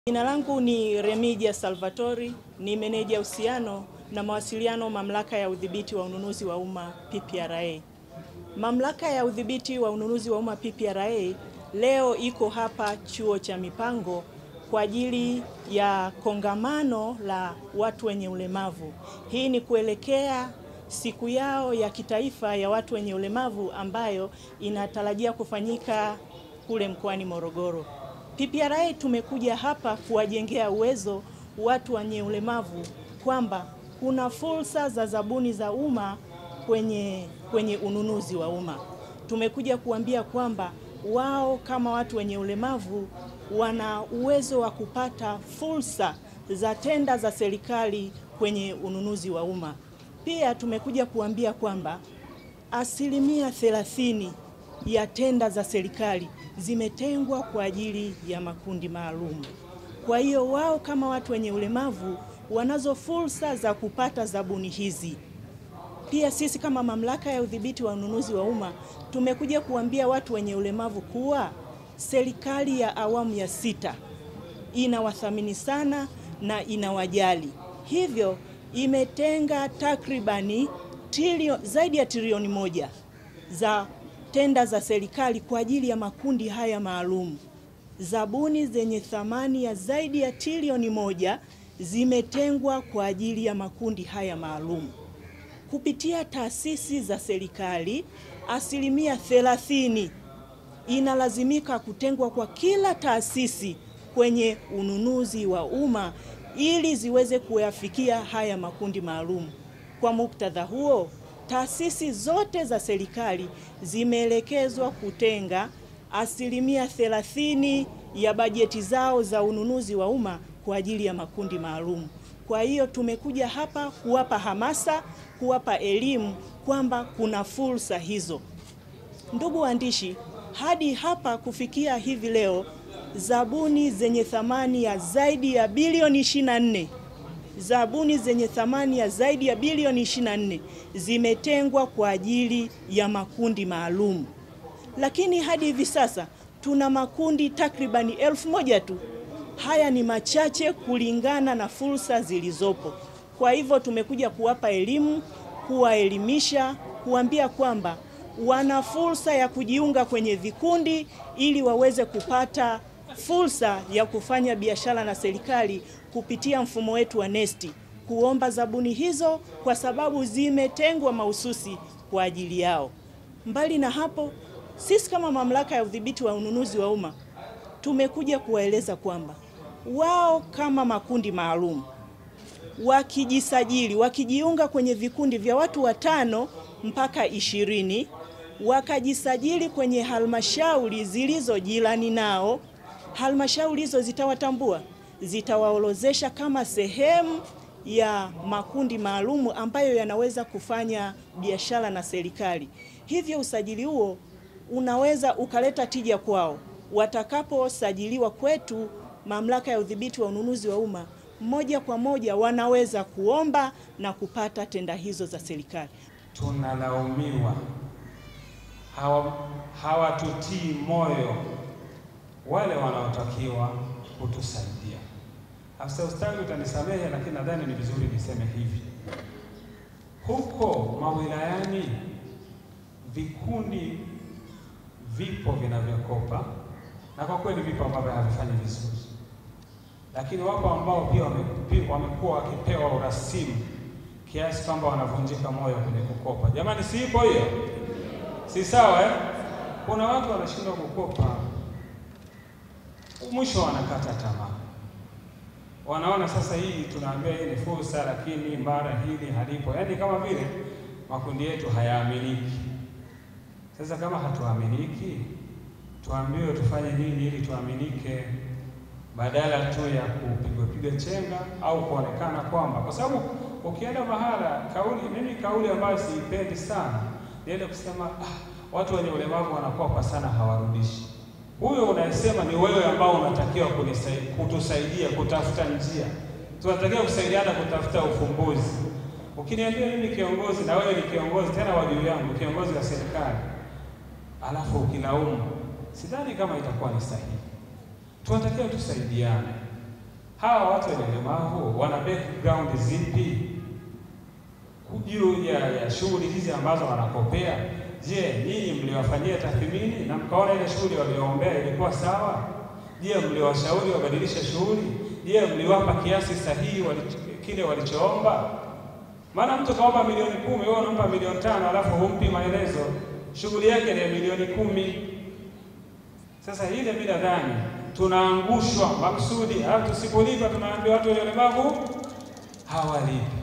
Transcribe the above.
Jina langu ni Remidia Salvatori, ni meneja uhusiano na mawasiliano Mamlaka ya Udhibiti wa Ununuzi wa Umma PPRA. Mamlaka ya Udhibiti wa Ununuzi wa Umma PPRA leo iko hapa Chuo cha Mipango kwa ajili ya kongamano la watu wenye ulemavu. Hii ni kuelekea siku yao ya kitaifa ya watu wenye ulemavu ambayo inatarajia kufanyika kule mkoani Morogoro. PPRA tumekuja hapa kuwajengea uwezo watu wenye ulemavu kwamba kuna fursa za zabuni za umma kwenye ununuzi wa umma. Tumekuja kuambia kwamba wao kama watu wenye ulemavu wana uwezo wa kupata fursa za tenda za serikali kwenye ununuzi wa umma. Pia tumekuja kuambia kwamba 30% ya tenda za serikali zimetengwa kwa ajili ya makundi maalum. Kwa hiyo wao kama watu wenye ulemavu wanazo fursa za kupata zabuni hizi. Pia sisi kama Mamlaka ya Udhibiti wa Ununuzi wa Umma tumekuja kuambia watu wenye ulemavu kuwa serikali ya awamu ya 6 inawathamini sana na inawajali. Hivyo imetenga takribani zaidi ya trilioni 1 za tenda za serikali kwa ajili ya makundi haya maalum. Zabuni zenye thamani ya zaidi ya trilioni 1 zimetengwa kwa ajili ya makundi haya maalum. Kupitia taasisi za serikali, 30% inalazimika kutengwa kwa kila taasisi kwenye ununuzi wa umma ili ziweze kuyafikia haya makundi maalum. Kwa muktadha huo, taasisi zote za serikali zimeelekezwa kutenga 30% ya bajeti zao za ununuzi wa umma kwa ajili ya makundi maalum. Kwa hiyo tumekuja hapa kuwapa hamasa, kuwapa elimu kwamba kuna fursa hizo. Ndugu waandishi, hadi hapa kufikia hivi leo, zabuni zenye thamani ya zaidi ya bilioni 24 zabuni zenye thamani ya zaidi ya bilioni 24 zimetengwa kwa ajili ya makundi maalum. Lakini hadi hivi sasa tuna makundi takribani 1000 tu. Haya ni machache kulingana na fursa zilizopo. Kwa hivyo tumekuja kuwapa elimu, kuwaelimisha, kuambia kwamba wana fursa ya kujiunga kwenye vikundi ili waweze kupata fursa ya kufanya biashara na serikali kupitia mfumo wetu wa NeST, kuomba zabuni hizo kwa sababu zimetengwa mahususi kwa ajili yao. Mbali na hapo, sisi kama Mamlaka ya Udhibiti wa Ununuzi wa Umma tumekuja kuwaeleza kwamba wao kama makundi maalum wakijisajili, wakijiunga kwenye vikundi vya watu 5 mpaka 20, wakajisajili kwenye halmashauri zilizo jirani nao, halmashauri hizo zitawatambua, zitawaorozesha kama sehemu ya makundi maalum ambayo yanaweza kufanya biashara na serikali. Hivyo usajili huo unaweza ukaleta tija kwao. Watakaposajiliwa kwetu Mamlaka ya Udhibiti wa Ununuzi wa Umma, moja kwa moja wanaweza kuomba na kupata tenda hizo za serikali. Tunalaumiwa, hawatutii moyo wale wanaotakiwa kutusaidia. Afisa ustawi utanisamehe, lakini nadhani ni vizuri niseme hivi. Huko mawilayani vikundi vipo vinavyokopa, na kwa kweli vipo ambavyo havifanyi vizuri. Lakini wapo ambao pia wamekuwa wakipewa urasimu kiasi kwamba wanavunjika moyo kwenye kukopa. Jamani, si ipo hiyo? Si sawa eh? Kuna watu wanashindwa kukopa, mwisho wanakata tamaa. Wanaona sasa hii tunaambia hii ni fursa, lakini mara hili halipo. Yaani kama vile makundi yetu hayaaminiki. Sasa kama hatuaminiki, tuambiwe tufanye nini ili tuaminike, badala tu ya kupigwa chenga au kuonekana kwamba, kwa sababu ukienda mahala kauli ambayo siipendi sana niende kusema watu wenye ulemavu wanakopa sana hawarudishi. Huyo unasema ni wewe ambao unatakiwa kutusaidia kutafuta njia. Tunatakiwa kusaidiana kutafuta ufumbuzi. Ukiniambia mimi kiongozi na wewe ni kiongozi tena wa juu yangu, kiongozi wa serikali, alafu ukilaumu, sidhani kama itakuwa ni sahihi. Tunatakiwa tusaidiane. hawa watu wenye ulemavu wana background zipi juu ya shughuli hizi ambazo wanakopea? Je, nyinyi mliwafanyia tathmini na mkaona ile shughuli waliyoombea ilikuwa sawa? Je, mliwashauri wabadilishe shughuli? Je, mliwapa kiasi sahihi kile walichoomba? Maana mtu kaomba milioni 10, wewe unampa milioni 5 alafu humpi maelezo. Shughuli yake ni milioni 10. Sasa ile bila dhani tunaangushwa makusudi, au tusipolipa tunaambia watu wenye ulemavu hawalipi.